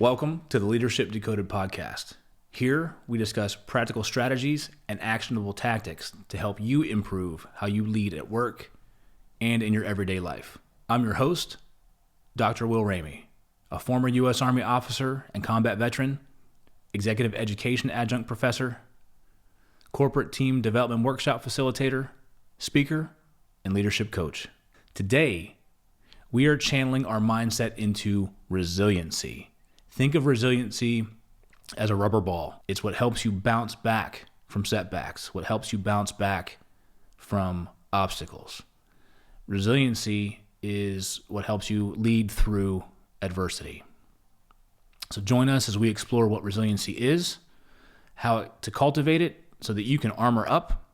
Welcome to the Leadership Decoded Podcast. Here, we discuss practical strategies and actionable tactics to help you improve how you lead at work and in your everyday life. I'm your host, Dr. Will Ramey, a former U.S. Army officer and combat veteran, Executive Education Adjunct Professor, Corporate Team Development Workshop Facilitator, Speaker, and Leadership Coach. Today, we are channeling our mindset into resiliency. Think of resiliency as a rubber ball. It's what helps you bounce back from setbacks, what helps you bounce back from obstacles. Resiliency is what helps you lead through adversity. So join us as we explore what resiliency is, how to cultivate it so that you can armor up,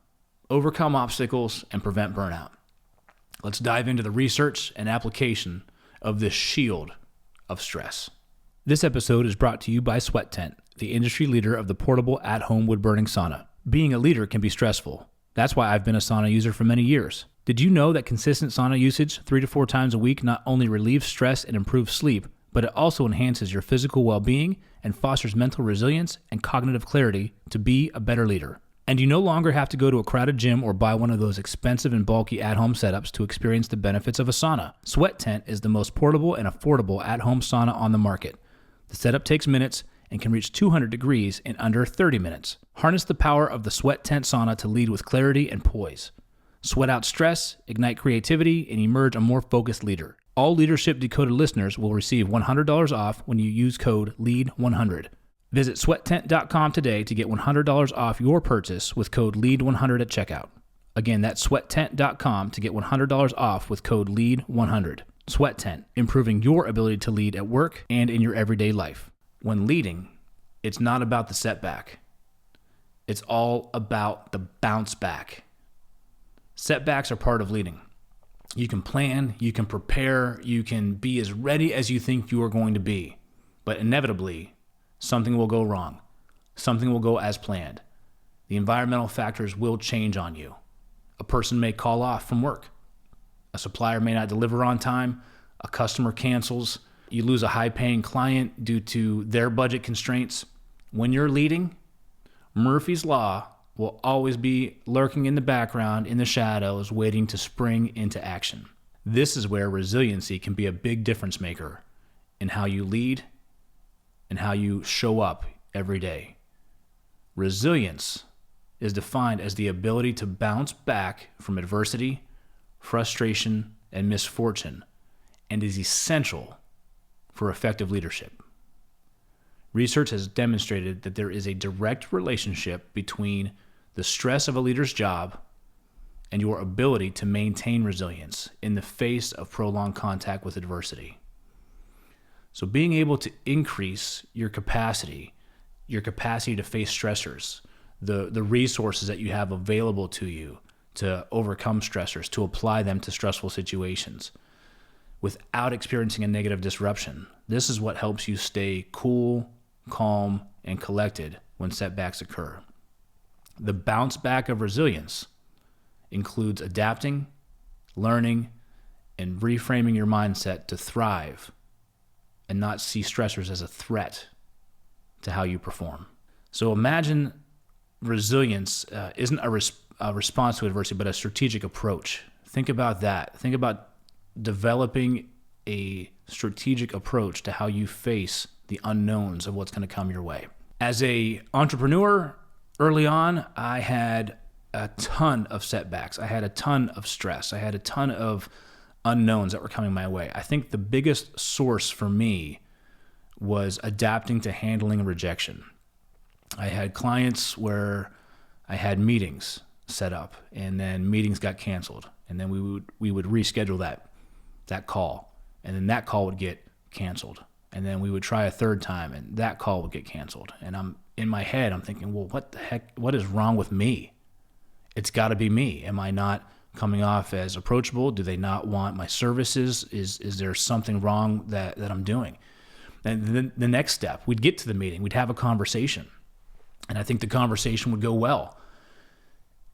overcome obstacles, and prevent burnout. Let's dive into the research and application of this shield of stress. This episode is brought to you by Sweat Tent, the industry leader of the portable at-home wood-burning sauna. Being a leader can be stressful. That's why I've been a sauna user for many years. Did you know that consistent sauna usage 3 to 4 times a week not only relieves stress and improves sleep, but it also enhances your physical well-being and fosters mental resilience and cognitive clarity to be a better leader? And you no longer have to go to a crowded gym or buy one of those expensive and bulky at-home setups to experience the benefits of a sauna. Sweat Tent is the most portable and affordable at-home sauna on the market. The setup takes minutes and can reach 200 degrees in under 30 minutes. Harness the power of the Sweat Tent sauna to lead with clarity and poise. Sweat out stress, ignite creativity, and emerge a more focused leader. All Leadership Decoded listeners will receive $100 off when you use code LEAD100. Visit sweattent.com today to get $100 off your purchase with code LEAD100 at checkout. Again, that's sweattent.com to get $100 off with code LEAD100. Sweat Tent, improving your ability to lead at work and in your everyday life. When leading, it's not about the setback. It's all about the bounce back. Setbacks are part of leading. You can plan, you can prepare, you can be as ready as you think you are going to be. But inevitably, something will go wrong. Something will go as planned. The environmental factors will change on you. A person may call off from work. A supplier may not deliver on time. A customer cancels. You lose a high-paying client due to their budget constraints. When you're leading, Murphy's Law will always be lurking in the background, in the shadows, waiting to spring into action. This is where resiliency can be a big difference maker in how you lead and how you show up every day. Resilience is defined as the ability to bounce back from adversity, frustration, and misfortune, and is essential for effective leadership. Research has demonstrated that there is a direct relationship between the stress of a leader's job and your ability to maintain resilience in the face of prolonged contact with adversity. So being able to increase your capacity to face stressors, the resources that you have available to you to overcome stressors, to apply them to stressful situations without experiencing a negative disruption. This is what helps you stay cool, calm, and collected when setbacks occur. The bounce back of resilience includes adapting, learning, and reframing your mindset to thrive and not see stressors as a threat to how you perform. So imagine resilience isn't a response to adversity, but a strategic approach. Think about that. Think about developing a strategic approach to how you face the unknowns of what's going to come your way. As an entrepreneur, early on, I had a ton of setbacks. I had a ton of stress. I had a ton of unknowns that were coming my way. I think the biggest source for me was adapting to handling rejection. I had clients where I had meetings set up and then meetings got canceled, and then we would reschedule that call, and then that call would get canceled, and then we would try a third time and that call would get canceled. And in my head I'm thinking, well, what the heck, what is wrong with me? It's got to be me. Am I not coming off as approachable? Do they not want my services? Is there something wrong that I'm doing? And then the next step, we'd get to the meeting, we'd have a conversation, and I think the conversation would go well.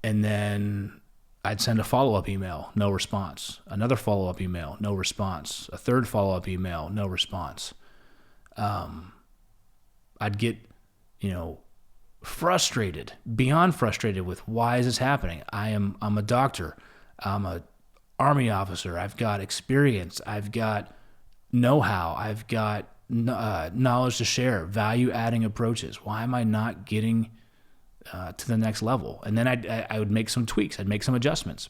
And then I'd send a follow-up email, no response. Another follow-up email, no response. A third follow-up email, no response. I'd get, frustrated, beyond frustrated with why is this happening? I'm a doctor. I'm a Army officer. I've got experience. I've got know-how. I've got knowledge to share, value-adding approaches. Why am I not getting to the next level? And then I would make some tweaks. I'd make some adjustments.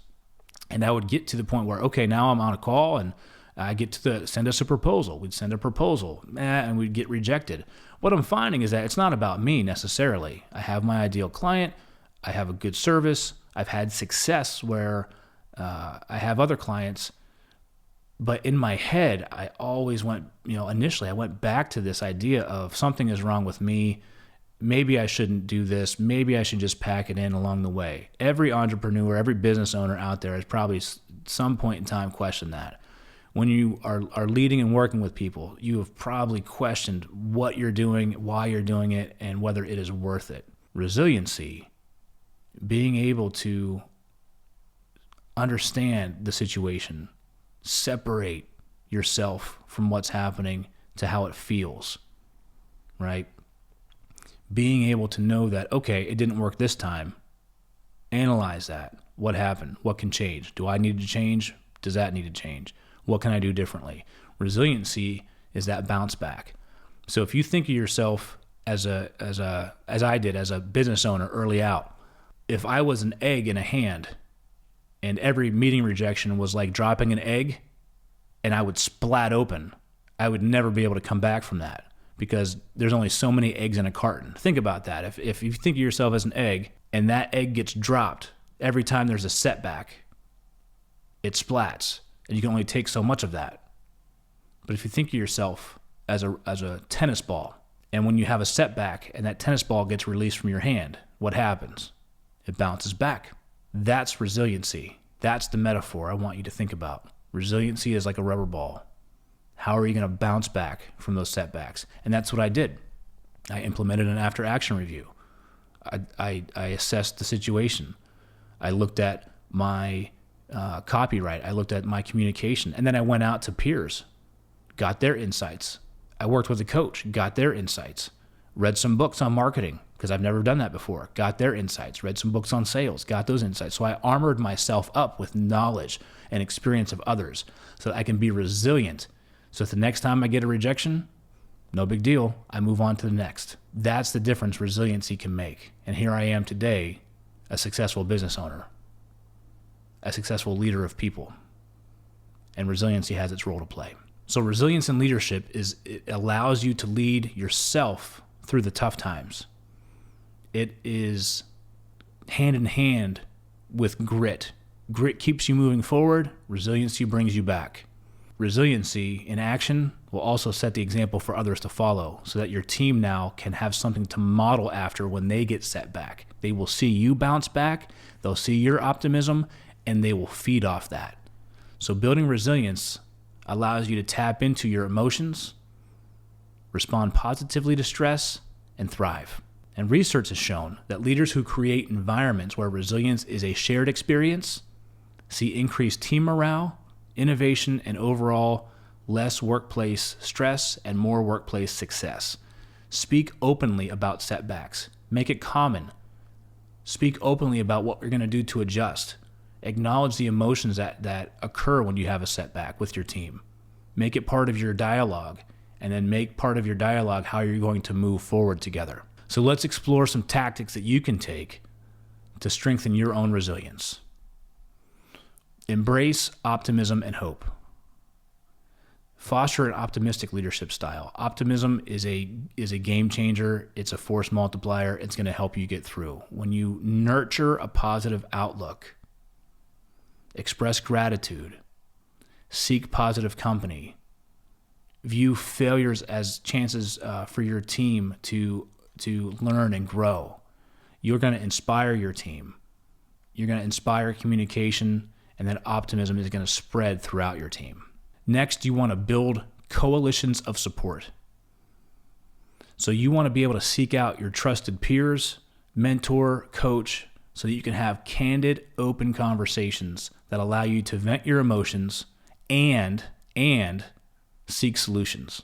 And I would get to the point where, okay, now I'm on a call and I get to send us a proposal. We'd send a proposal and we'd get rejected. What I'm finding is that it's not about me necessarily. I have my ideal client. I have a good service. I've had success where I have other clients. But in my head, I always went, initially I went back to this idea of something is wrong with me. Maybe I shouldn't do this. Maybe I should just pack it in along the way. Every entrepreneur, every business owner out there has probably some point in time questioned that. When you are leading and working with people, you have probably questioned what you're doing, why you're doing it, and whether it is worth it. Resiliency, being able to understand the situation, separate yourself from what's happening to how it feels, right? Being able to know that, okay, it didn't work this time. Analyze that. What happened? What can change? Do I need to change? Does that need to change? What can I do differently? Resiliency is that bounce back. So if you think of yourself as I did as a business owner early out, if I was an egg in a hand and every meeting rejection was like dropping an egg and I would splat open, I would never be able to come back from that because there's only so many eggs in a carton. Think about that. If you think of yourself as an egg and that egg gets dropped every time there's a setback, it splats. And you can only take so much of that. But if you think of yourself as a tennis ball, and when you have a setback and that tennis ball gets released from your hand, what happens? It bounces back. That's resiliency. That's the metaphor I want you to think about. Resiliency is like a rubber ball. How are you going to bounce back from those setbacks? And that's what I did. I implemented an after-action review. I assessed the situation. I looked at my copyright. I looked at my communication, and then I went out to peers, got their insights. I worked with a coach, got their insights, read some books on marketing because I've never done that before, got their insights, read some books on sales, got those insights. So I armored myself up with knowledge and experience of others so that I can be resilient. So if the next time I get a rejection, no big deal, I move on to the next. That's the difference resiliency can make. And here I am today, a successful business owner, a successful leader of people, and resiliency has its role to play. So resilience in leadership it allows you to lead yourself through the tough times. It is hand in hand with grit. Grit keeps you moving forward. Resiliency brings you back. Resiliency in action will also set the example for others to follow so that your team now can have something to model after when they get set back. They will see you bounce back. They'll see your optimism, and they will feed off that. So building resilience allows you to tap into your emotions, respond positively to stress, and thrive. And research has shown that leaders who create environments where resilience is a shared experience see increased team morale, innovation, and overall less workplace stress and more workplace success. Speak openly about setbacks. Make it common. Speak openly about what you're going to do to adjust. Acknowledge the emotions that occur when you have a setback with your team. Make it part of your dialogue, and then make part of your dialogue how you're going to move forward together. So let's explore some tactics that you can take to strengthen your own resilience. Embrace optimism and hope. Foster an optimistic leadership style. Optimism is a game changer. It's a force multiplier. It's going to help you get through. When you nurture a positive outlook, express gratitude, seek positive company, view failures as chances for your team to learn and grow, you're going to inspire your team. You're going to inspire communication, and that optimism is going to spread throughout your team. Next, you want to build coalitions of support. So you want to be able to seek out your trusted peers, mentor, coach, so that you can have candid, open conversations that allow you to vent your emotions and seek solutions.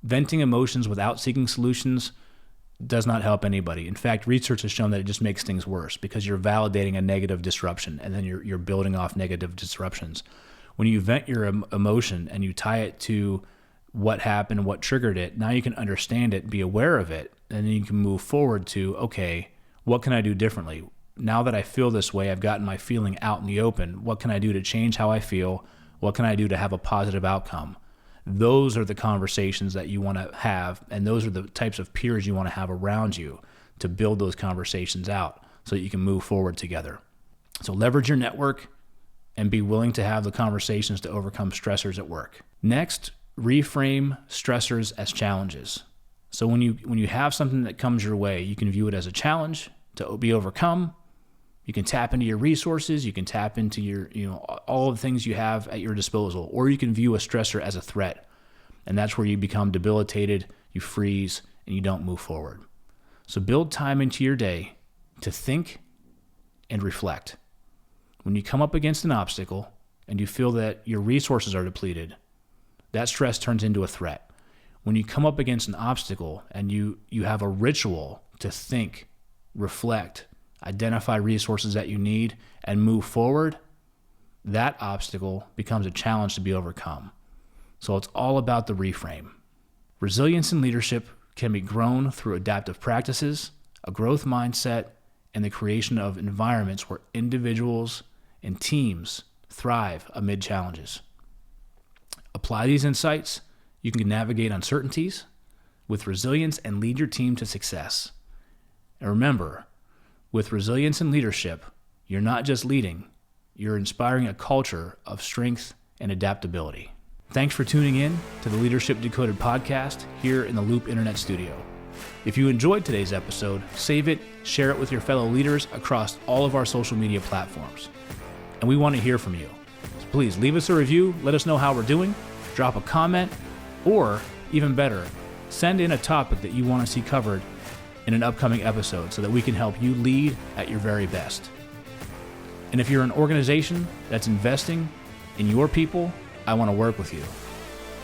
Venting emotions without seeking solutions does not help anybody. In fact, research has shown that it just makes things worse because you're validating a negative disruption and then you're building off negative disruptions. When you vent your emotion and you tie it to what happened, what triggered it, now you can understand it, be aware of it, and then you can move forward to, okay, what can I do differently? Now that I feel this way, I've gotten my feeling out in the open. What can I do to change how I feel? What can I do to have a positive outcome? Those are the conversations that you want to have, and those are the types of peers you want to have around you to build those conversations out so that you can move forward together. So leverage your network and be willing to have the conversations to overcome stressors at work. Next, reframe stressors as challenges. So when you have something that comes your way, you can view it as a challenge to be overcome. You can tap into your resources, you can tap into your, all of the things you have at your disposal, or you can view a stressor as a threat. And that's where you become debilitated, you freeze, and you don't move forward. So build time into your day to think and reflect. When you come up against an obstacle and you feel that your resources are depleted, that stress turns into a threat. When you come up against an obstacle and you have a ritual to think, reflect, identify resources that you need, and move forward, that obstacle becomes a challenge to be overcome. So it's all about the reframe. Resilience in leadership can be grown through adaptive practices, a growth mindset, and the creation of environments where individuals and teams thrive amid challenges. Apply these insights, you can navigate uncertainties with resilience and lead your team to success. And remember, with resilience in leadership, you're not just leading, you're inspiring a culture of strength and adaptability. Thanks for tuning in to the Leadership Decoded Podcast here in the Loop Internet Studio. If you enjoyed today's episode, save it, share it with your fellow leaders across all of our social media platforms. And we want to hear from you. So please leave us a review, let us know how we're doing, drop a comment, or even better, send in a topic that you want to see covered in an upcoming episode so that we can help you lead at your very best. And if you're an organization that's investing in your people, I want to work with you.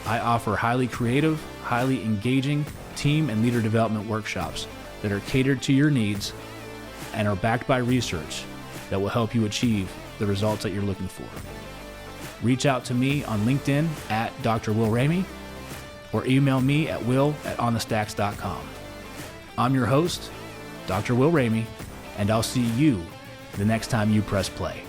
I offer highly creative, highly engaging team and leader development workshops that are catered to your needs and are backed by research that will help you achieve the results that you're looking for. Reach out to me on LinkedIn at Dr. Will Ramey or email me at will@onthestacks.com. I'm your host, Dr. Will Ramey, and I'll see you the next time you press play.